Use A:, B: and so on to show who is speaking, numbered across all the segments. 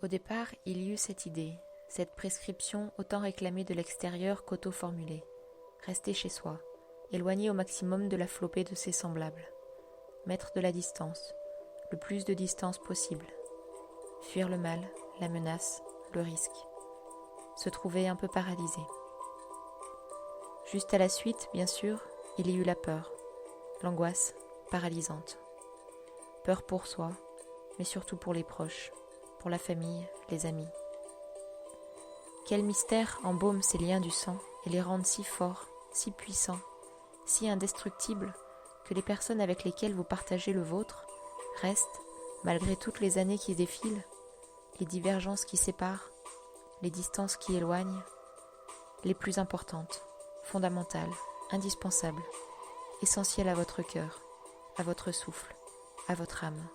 A: Au départ, il y eut cette idée, cette prescription autant réclamée de l'extérieur qu'auto-formulée. Rester chez soi, éloigné au maximum de la flopée de ses semblables. Mettre de la distance, le plus de distance possible. Fuir le mal, la menace, le risque. Se trouver un peu paralysé. Juste à la suite, bien sûr, il y eut la peur, l'angoisse paralysante. Peur pour soi, mais surtout pour les proches, pour la famille, les amis. Quel mystère embaume ces liens du sang et les rend si forts, si puissants, si indestructibles que les personnes avec lesquelles vous partagez le vôtre restent, malgré toutes les années qui défilent, les divergences qui séparent, les distances qui éloignent, les plus importantes, fondamentales, indispensables, essentielles à votre cœur, à votre souffle, à votre âme,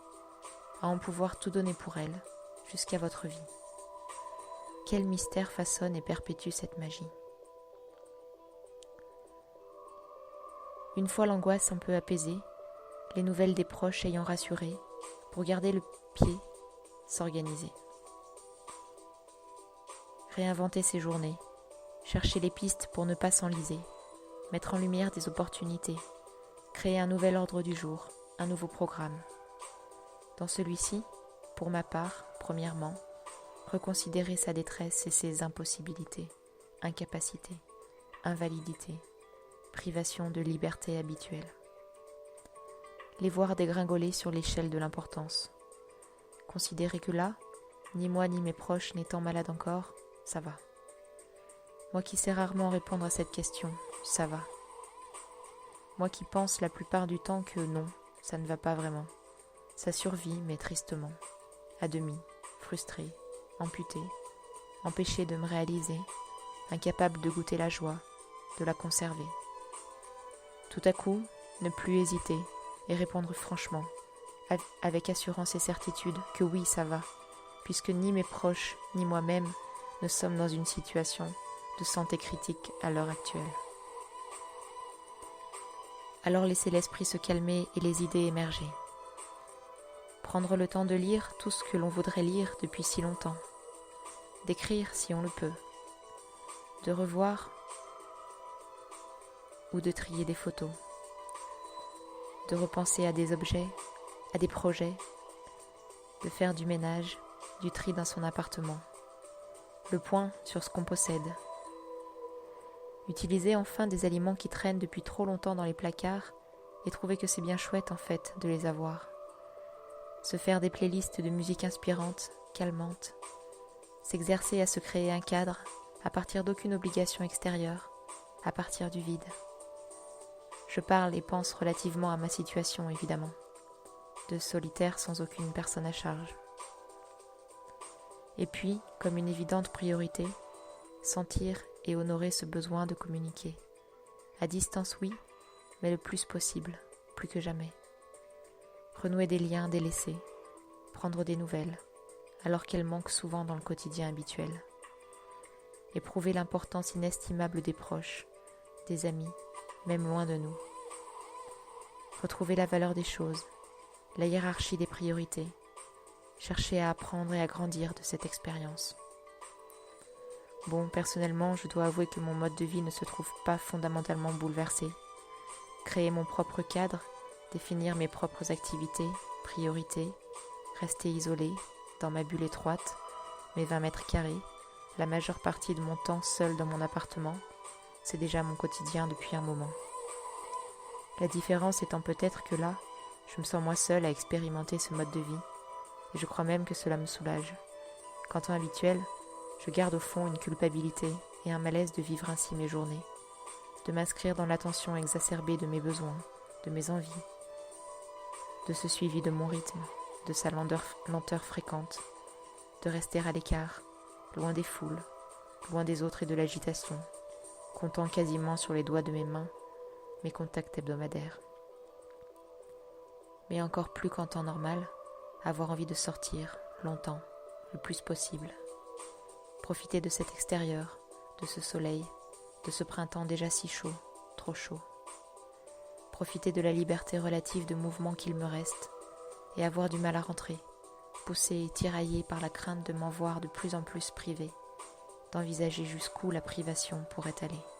A: à en pouvoir tout donner pour elle, jusqu'à votre vie. Quel mystère façonne et perpétue cette magie. Une fois l'angoisse un peu apaisée, les nouvelles des proches ayant rassuré, pour garder le pied, s'organiser. Réinventer ses journées, chercher les pistes pour ne pas s'enliser, mettre en lumière des opportunités, créer un nouvel ordre du jour, un nouveau programme. Dans celui-ci, pour ma part, premièrement, reconsidérer sa détresse et ses impossibilités, incapacités, invalidités, privation de liberté habituelle. Les voir dégringoler sur l'échelle de l'importance. Considérer que là, ni moi ni mes proches n'étant malades encore, ça va. Moi qui sais rarement répondre à cette question, ça va. Moi qui pense la plupart du temps que non, ça ne va pas vraiment. Ça survit, mais tristement, à demi, frustré, amputé, empêché de me réaliser, incapable de goûter la joie, de la conserver. Tout à coup, ne plus hésiter et répondre franchement, avec assurance et certitude que oui, ça va, puisque ni mes proches ni moi-même ne sommes dans une situation de santé critique à l'heure actuelle. Alors laissez l'esprit se calmer et les idées émerger. Prendre le temps de lire tout ce que l'on voudrait lire depuis si longtemps, d'écrire si on le peut, de revoir ou de trier des photos, de repenser à des objets, à des projets, de faire du ménage, du tri dans son appartement, le point sur ce qu'on possède. Utiliser enfin des aliments qui traînent depuis trop longtemps dans les placards et trouver que c'est bien chouette en fait de les avoir. Se faire des playlists de musique inspirante, calmante, s'exercer à se créer un cadre à partir d'aucune obligation extérieure, à partir du vide. Je parle et pense relativement à ma situation évidemment, de solitaire sans aucune personne à charge. Et puis, comme une évidente priorité, sentir et honorer ce besoin de communiquer. À distance oui, mais le plus possible, plus que jamais. Renouer des liens délaissés, prendre des nouvelles, alors qu'elles manquent souvent dans le quotidien habituel. Éprouver l'importance inestimable des proches, des amis, même loin de nous. Retrouver la valeur des choses, la hiérarchie des priorités, chercher à apprendre et à grandir de cette expérience. Bon, personnellement, je dois avouer que mon mode de vie ne se trouve pas fondamentalement bouleversé. Créer mon propre cadre, définir mes propres activités, priorités, rester isolé, dans ma bulle étroite, mes 20 mètres carrés, la majeure partie de mon temps seul dans mon appartement, c'est déjà mon quotidien depuis un moment. La différence étant peut-être que là, je me sens moi seule à expérimenter ce mode de vie, et je crois même que cela me soulage. Quant à habituel, je garde au fond une culpabilité et un malaise de vivre ainsi mes journées, de m'inscrire dans l'attention exacerbée de mes besoins, de mes envies, de ce suivi de mon rythme, de sa lenteur fréquente, de rester à l'écart, loin des foules, loin des autres et de l'agitation, comptant quasiment sur les doigts de mes mains mes contacts hebdomadaires. Mais encore plus qu'en temps normal, avoir envie de sortir, longtemps, le plus possible. Profiter de cet extérieur, de ce soleil, de ce printemps déjà si chaud, trop chaud. Profiter de la liberté relative de mouvement qu'il me reste et avoir du mal à rentrer, poussé et tiraillé par la crainte de m'en voir de plus en plus privé, d'envisager jusqu'où la privation pourrait aller.